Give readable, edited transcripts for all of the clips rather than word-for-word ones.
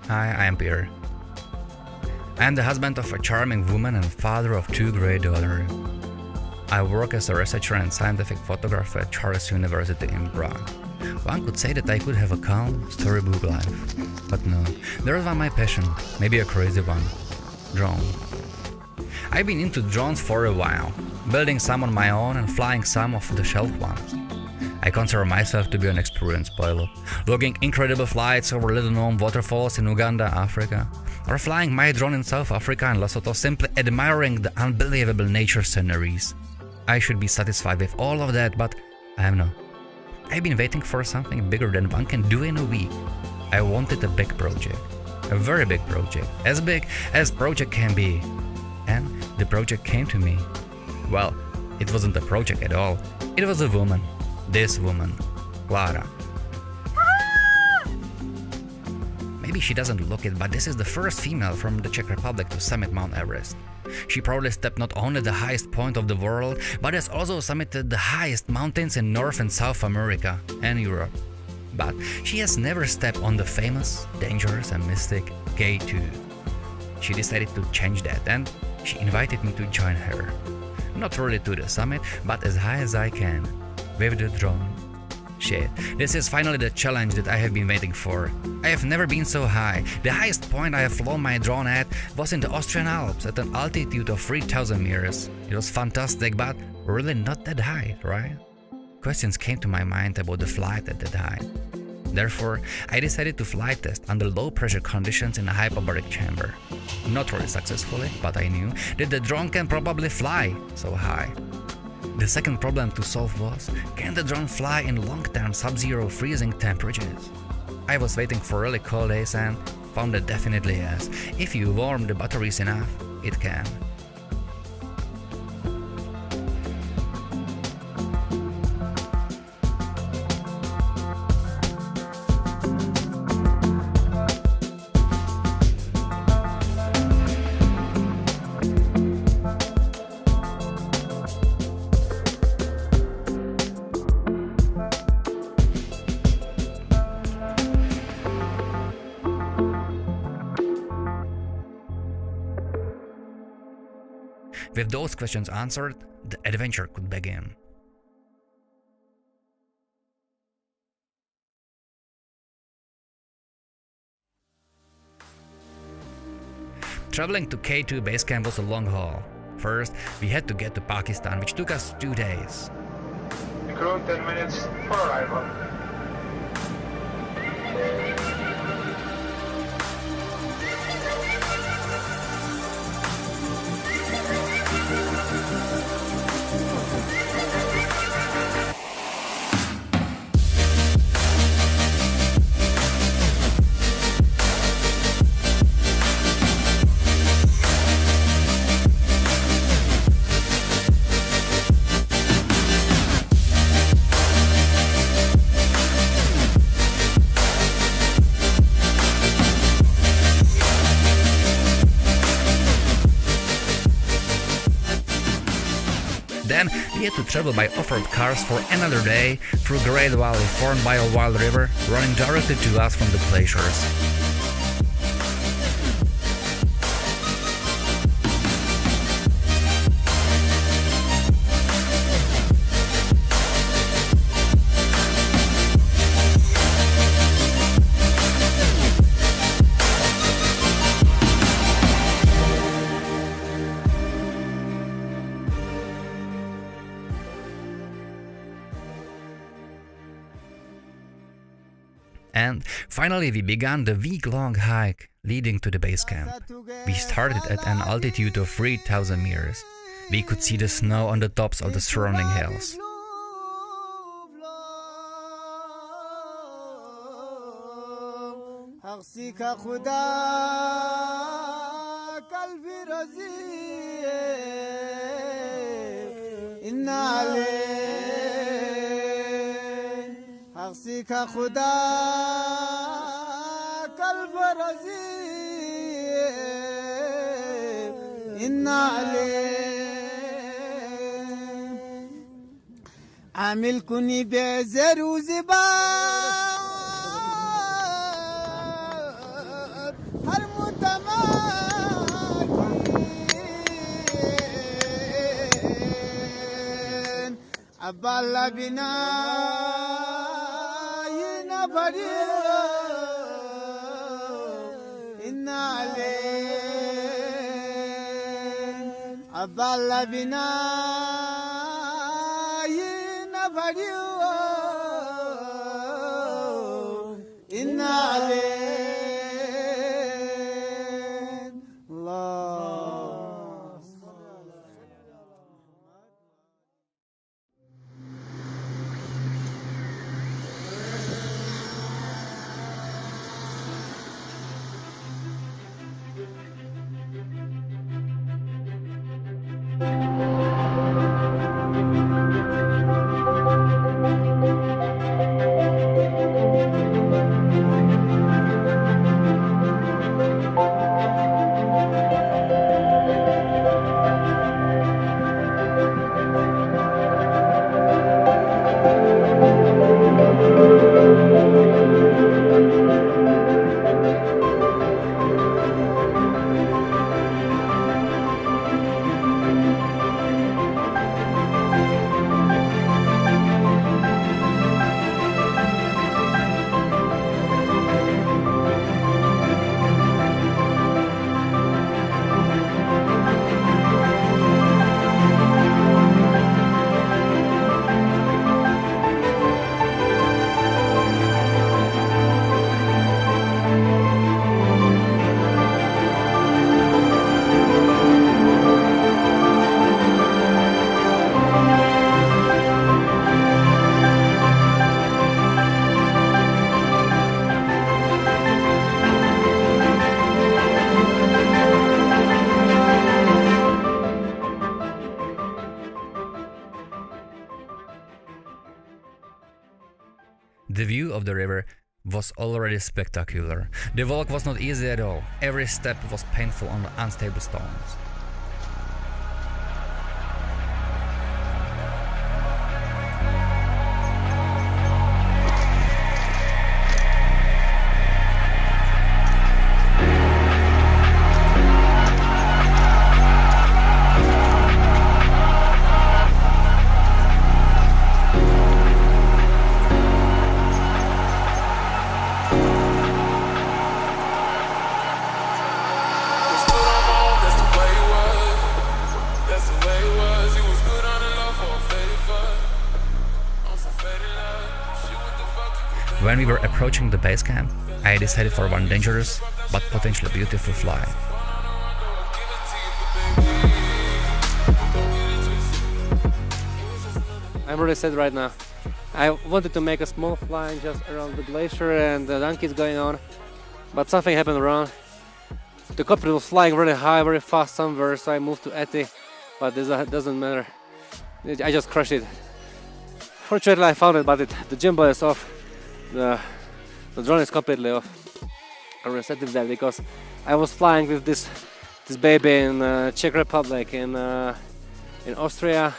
Hi, I am Pierre. I am the husband of a charming woman and father of 2 great daughters. I work as a researcher and scientific photographer at Charles University in Prague. One could say that I could have a calm, storybook life. But no, there is one my passion, maybe a crazy one. Drone. I've been into drones for a while, building some on my own and flying some off-the-shelf ones. I consider myself to be an experienced pilot, logging incredible flights over little-known waterfalls in Uganda, Africa, or flying my drone in South Africa and Lesotho, simply admiring the unbelievable nature sceneries. I should be satisfied with all of that, but I am not. I've been waiting for something bigger than one can do in a week. I wanted a big project, a very big project, as big as project can be. And the project came to me. Well, it wasn't a project at all, it was a woman. This woman, Clara. Maybe she doesn't look it, but this is the first female from the Czech Republic to summit Mount Everest. She proudly stepped not only the highest point of the world, but has also summited the highest mountains in North and South America and Europe. But she has never stepped on the famous, dangerous and mystic K2. She decided to change that and she invited me to join her. Not really to the summit, but as high as I can. With the drone. Shit, this is finally the challenge that I have been waiting for. I have never been so high. The highest point I have flown my drone at was in the Austrian Alps at an altitude of 3,000 meters. It was fantastic, but really not that high, right? Questions came to my mind about the flight at that height. Therefore, I decided to flight test under low pressure conditions in a hyperbaric chamber. Not really successfully, but I knew that the drone can probably fly so high. The second problem to solve was, can the drone fly in long-term sub-zero freezing temperatures? I was waiting for really cold days and found that definitely yes. If you warm the batteries enough, it can. With those questions answered, the adventure could begin. Traveling to K2 base camp was a long haul. First, we had to get to Pakistan, which took us 2 days. Crew 10 minutes for arrival. Then we had to travel by off-road cars for another day through a great valley formed by a wild river running directly to us from the glaciers. And finally we began the week-long hike leading to the base camp. We started at an altitude of 3,000 meters. We could see the snow on the tops of the surrounding hills. का खुदा कल बरजी इन्ना ले आमिल कुनी बेजरू ज़िबा aballa bina yina bari inna ale aballa bina yina bari inna ale The view of the river was already spectacular. The walk was not easy at all. Every step was painful on the unstable stones. When we were approaching the base camp, I decided for one dangerous but potentially beautiful fly. I'm really sad right now. I wanted to make a small fly just around the glacier and the donkeys going on, but something happened wrong. The copter was flying really high, very fast somewhere, so I moved to Eti, but this doesn't matter. I just crushed it. Fortunately I found it, but the gimbal is off. The drone is completely off. I reset it there because I was flying with this baby in Czech Republic, in Austria,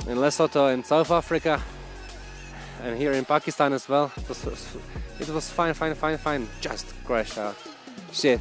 in Lesotho, in South Africa, and here in Pakistan as well. It was fine. Just crashed out. Shit.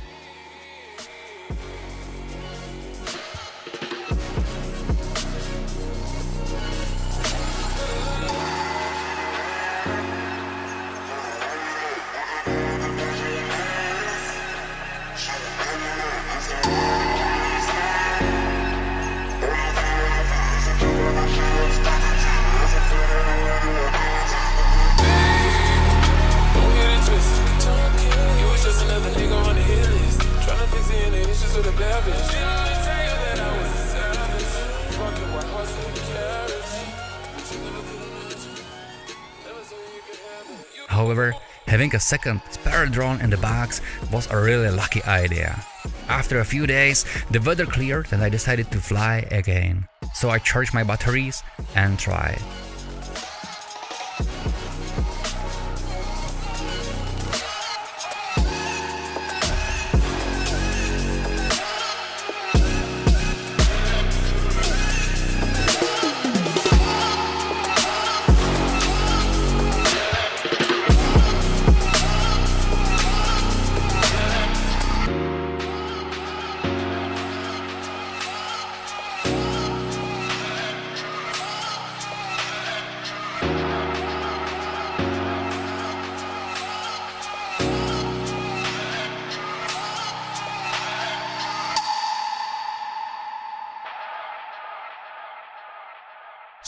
However, having a second spare drone in the box was a really lucky idea. After a few days, the weather cleared and I decided to fly again. So I charged my batteries and tried.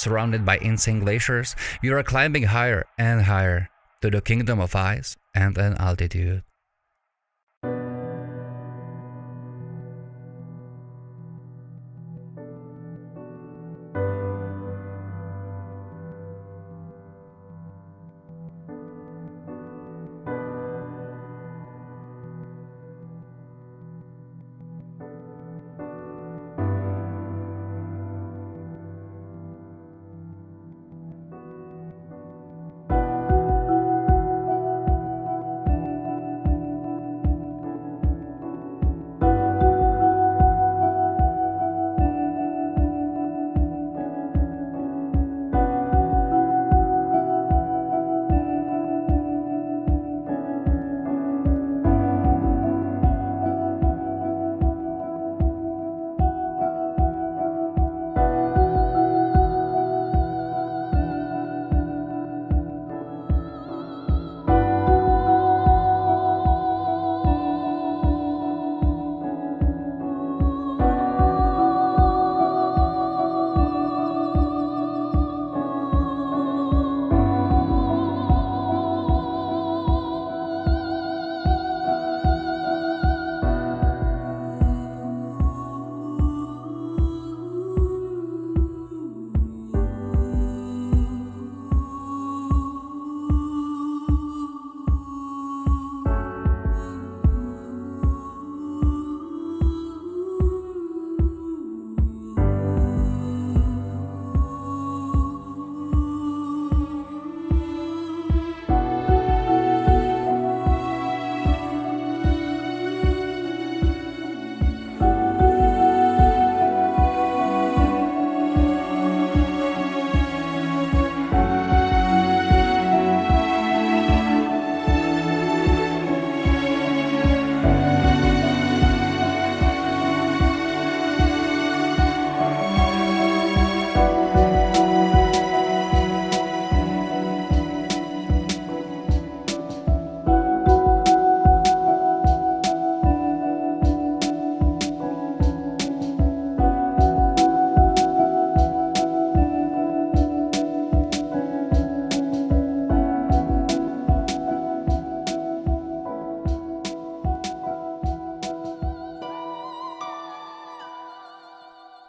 surrounded by insane glaciers, you are climbing higher and higher to the kingdom of ice and an altitude.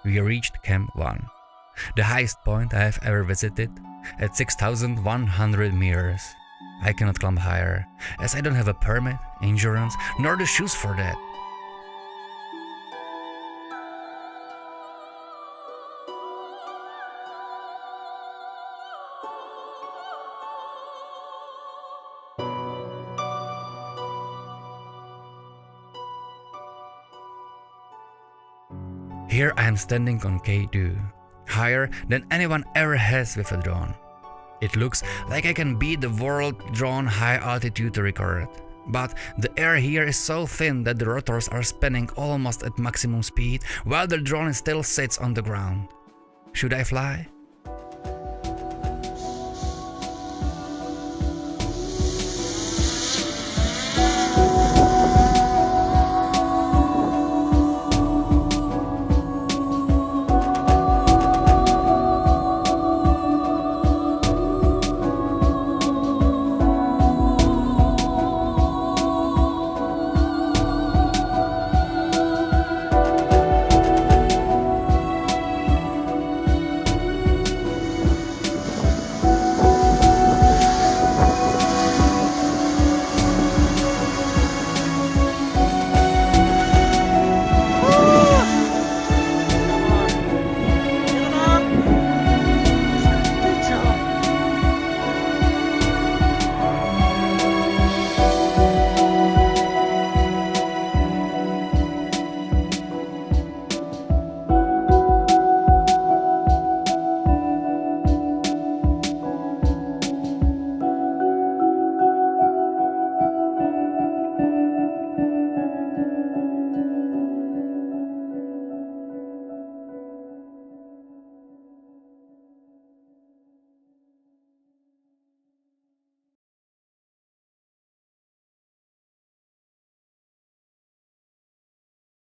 We reached Camp 1, the highest point I have ever visited, at 6,100 meters. I cannot climb higher, as I don't have a permit, insurance, nor the shoes for that. Here I am standing on K2, higher than anyone ever has with a drone. It looks like I can beat the world drone high altitude record. But the air here is so thin that the rotors are spinning almost at maximum speed while the drone still sits on the ground. Should I fly?